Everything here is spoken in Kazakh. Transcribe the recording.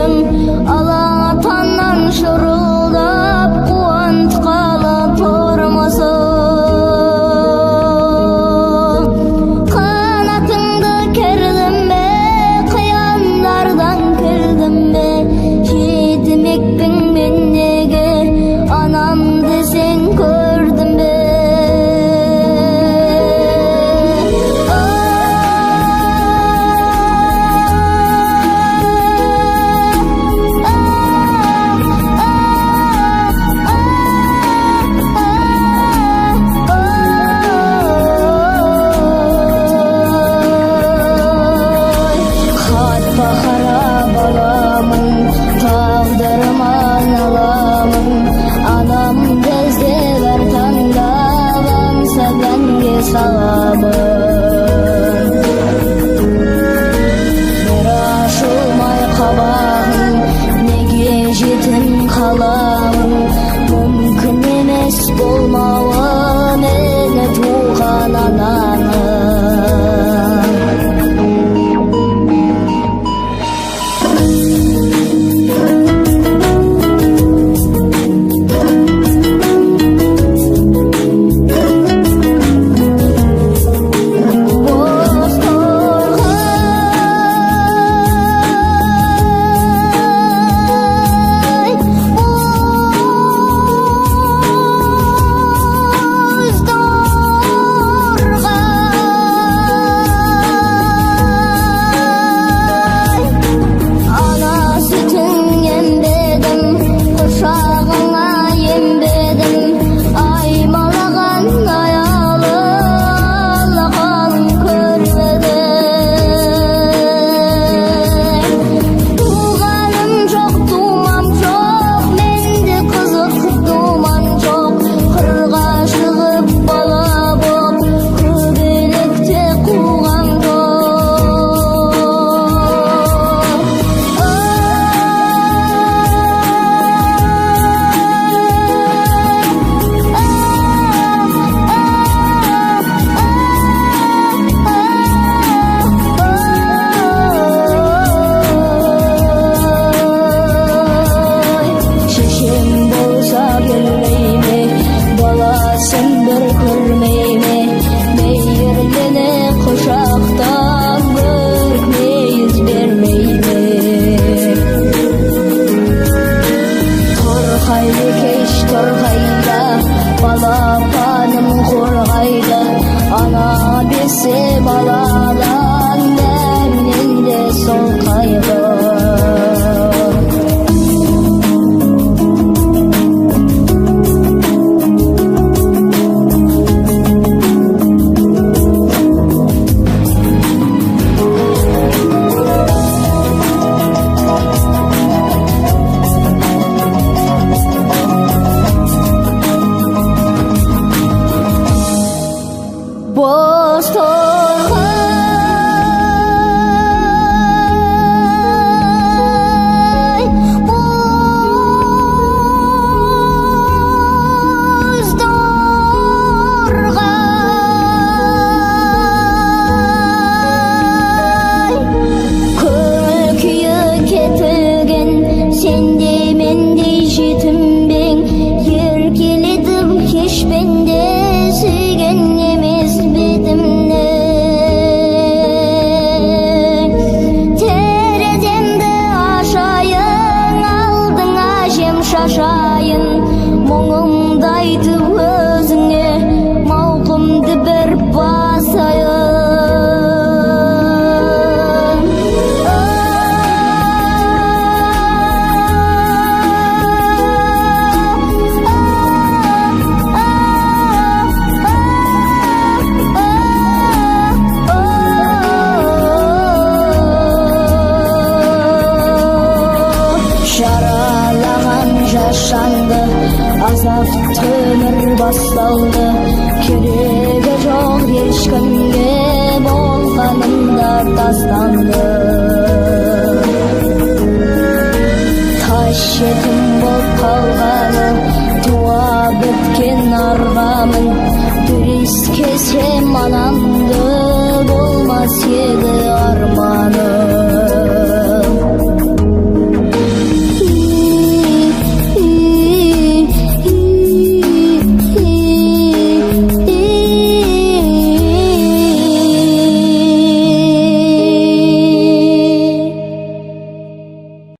күнсің, алатаннан шырылдап қуантқалы тұрмысың. Қанатыңды кердің бе, қияндардан келдің бе, жетімекпін мен неге, анамды сен көрдің бе? Бір ашылмай қабағың, неге жетім қаламын? Мүмкін емес болмауы мені туған ананың. Балапаным қорғайды, ана берсе баладан, бәрінен де сол қайғы. Boz torgay, boz torgay, көңіл күйі кетілген, сенде менде жетімбең, еркелетіп ешпенде сүйген емес бетімді. Тереземді ашайын, алдыңа жем шашайын, мұңымды айтып өзіңе мауқымды бір басайын. Yaşandı, azaptı ömür басталды, керегі жоқ ешкімге, болғанымда тастанды. Таш жетім болып қалғаны, туа біткен арғамын, бір иіскесем анамды, болмас еді